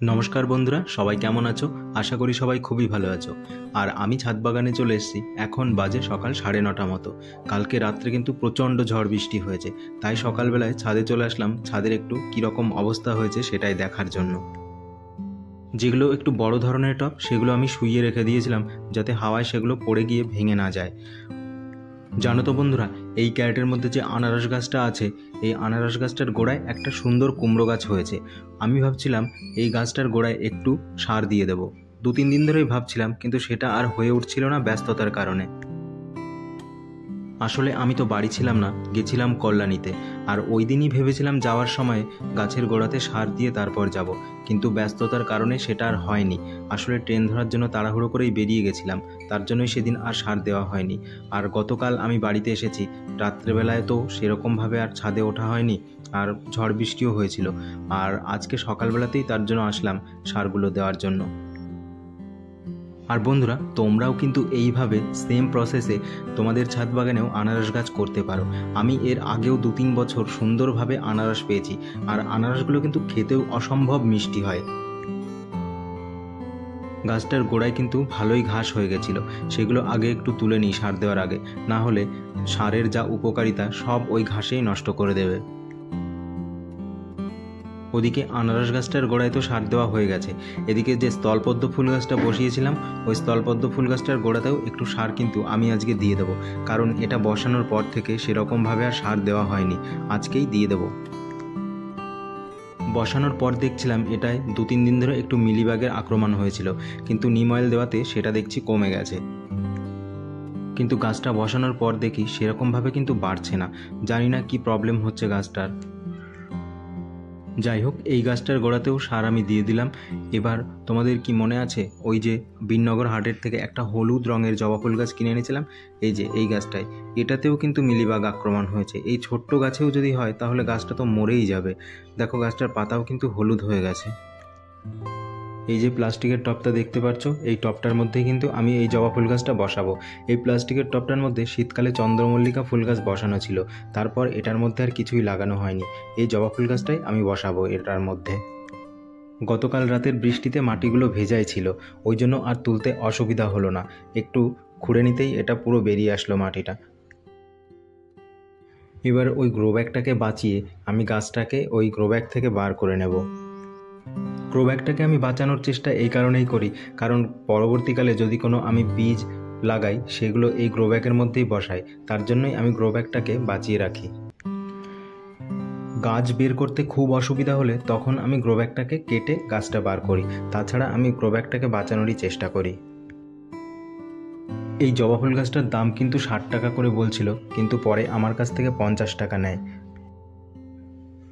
नमस्कार बंधुरा सबाई केमन आछो। आशा करी सबाई खूबই ভালো আছো। আর আমি ছাদ বাগানে চলে এসেছি। এখন বাজে সকাল 9:30 মতো। কালকে রাত্রে কিন্তু প্রচণ্ড ঝড় বৃষ্টি হয়েছে, তাই সকালবেলায় ছাদে চলে আসলাম ছাদের একটু কীরকম অবস্থা হয়েছে সেটাই দেখার জন্য। যেগুলো একটু বড় ধরনের টব সেগুলো আমি শুইয়ে রেখে দিয়েছিলাম যাতে হাওয়ায় সেগুলো পড়ে গিয়ে ভেঙে না যায়। জানো তো বন্ধুরা, এই ক্যারেটের মধ্যে যে আনারস গাছটা আছে, এই আনারস গাছটার গোড়ায় একটা সুন্দর কুমড়ো গাছ হয়েছে। আমি ভাবছিলাম এই গাছটার গোড়ায় একটু সার দিয়ে দেবো। 2-3 দিন ধরেই ভাবছিলাম, কিন্তু সেটা আর হয়ে উঠছিল না ব্যস্ততার কারণে। আসলে আমি তো বাড়ি ছিলাম না, গেছিলাম কল্যাণীতে। আর ওই দিনই ভেবেছিলাম যাওয়ার সময় গাছের গোড়াতে সার দিয়ে তারপর যাব, কিন্তু ব্যস্ততার কারণে সেটা আর হয়নি। আসলে ট্রেন ধরার জন্য তাড়াহুড়ো করেই বেরিয়ে গেছিলাম, তার জন্যই সেদিন আর সার দেওয়া হয়নি। আর গতকাল আমি বাড়িতে এসেছি, রাত্রেবেলায় তো সেরকমভাবে আর ছাদে ওঠা হয়নি, আর ঝড় বৃষ্টিও হয়েছিল। আর আজকে সকালবেলাতেই তার জন্য আসলাম সারগুলো দেওয়ার জন্য। আর বন্ধুরা, তোমরাও কিন্তু এইভাবে সেম প্রসেসে তোমাদের ছাদ বাগানেও আনারস গাছ করতে পারো। আমি এর আগেও 2-3 বছর সুন্দরভাবে আনারস পেয়েছি, আর আনারসগুলো কিন্তু খেতেও অসম্ভব মিষ্টি হয়। গাছটার গোড়ায় কিন্তু ভালোই ঘাস হয়ে গেছিল, সেগুলো আগে একটু তুলে নিই সার দেওয়ার আগে, না হলে সারের যা উপকারিতা সব ওই ঘাসেই নষ্ট করে দেবে। ওদিকে আনারস গাছটার গোড়ায় তো সার দেওয়া হয়ে গেছে। এদিকে যে স্থলপদ্ম ফুল গাছটা বসিয়েছিলাম, ওই স্থলপদ্ম ফুল গাছটার গোড়াতেও একটু সার কিন্তু আমি আজকে দিয়ে দেবো, কারণ এটা বসানোর পর থেকে সেরকমভাবে আর সার দেওয়া হয়নি, আজকেই দিয়ে দেবো। বসানোর পর দেখছিলাম এটায় 2-3 দিন ধরে একটু মিলিবাগের আক্রমণ হয়েছিল, কিন্তু নিম অয়েল দেওয়াতে সেটা দেখছি কমে গেছে। কিন্তু গাছটা বসানোর পর দেখি সেরকমভাবে কিন্তু বাড়ছে না, জানি না কি প্রবলেম হচ্ছে গাছটার। যাই হোক, এই গাছটার গোড়াতেও সার আমি দিয়ে দিলাম। এবার তোমাদের কি মনে আছে, ওই যে বিননগর হাটের থেকে একটা হলুদ রঙের জবা ফুল গাছ কিনে এনেছিলাম, এই যে এই গাছটায়, এটাতেও কিন্তু মিলিবাগ আক্রমণ হয়েছে। এই ছোট্ট গাছেও যদি হয় তাহলে গাছটা তো মরেই যাবে। দেখো, গাছটার পাতাও কিন্তু হলুদ হয়ে গেছে। এই যে প্লাস্টিকের টবটা দেখতে পাচ্ছ, এই টবটার মধ্যেই কিন্তু আমি এই জবা ফুল গাছটা বসাবো। এই প্লাস্টিকের টবটার মধ্যে শীতকালে চন্দ্রমল্লিকা ফুল গাছ বসানো ছিল, তারপর এটার মধ্যে আর কিছুই লাগানো হয়নি। এই জবা ফুল গাছটাই আমি বসাবো এটার মধ্যে। গতকাল রাতের বৃষ্টিতে মাটিগুলো ভেজাই ছিল, ওই জন্য আর তুলতে অসুবিধা হলো না। একটু খুঁড়ে নিতেই এটা পুরো বেরিয়ে আসলো মাটিটা। এবার ওই গ্রোব্যাগটাকে বাঁচিয়ে আমি গাছটাকে ওই গ্রোব্যাগ থেকে বার করে নেব। গ্রোব্যাগটাকে আমি বাঁচানোর চেষ্টা এই কারণেই করি, কারণ পরবর্তীকালে যদি কোনো আমি বীজ লাগাই সেগুলো এই গ্রোব্যাগের মধ্যেই বসাই, তার জন্যই আমি গ্রোব্যাগটাকে বাঁচিয়ে রাখি। গাছ বের করতে খুব অসুবিধা হলে তখন আমি গ্রোব্যাগটাকে কেটে গাছটা বার করি, তাছাড়া আমি গ্রোব্যাগটাকে বাঁচানোরই চেষ্টা করি। এই জবা ফুল গাছটার দাম কিন্তু 60 টাকা করে বলছিল, কিন্তু পরে আমার কাছ থেকে 50 টাকা নেয়।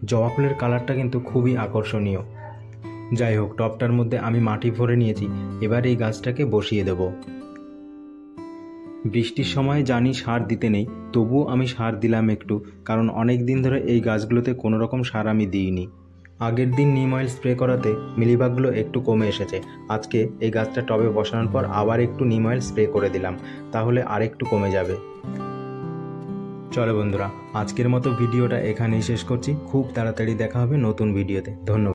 জবা ফুলের কালারটা কিন্তু খুবই আকর্ষণীয়। যাই হোক, টবটার মধ্যে আমি মাটি ভরে নিয়েছি, এবার এই গাছটাকে বসিয়ে দেব। বৃষ্টির সময় জানি সার দিতে নেই, তবুও আমি সার দিলাম একটু, কারণ অনেক দিন ধরে এই গাছগুলোতে কোনো রকম সার আমি দিইনি। আগের দিন নিম অয়েল স্প্রে করাতে মিলিবাগগুলো একটু কমে এসেছে। আজকে এই গাছটা টবে বসানোর পর আবার একটু নিম অয়েল স্প্রে করে দিলাম, তাহলে আর একটু কমে যাবে। চলো বন্ধুরা, আজকের মতো ভিডিওটা এখানেই শেষ করছি। খুব তাড়াতাড়ি দেখা হবে নতুন ভিডিওতে। ধন্যবাদ।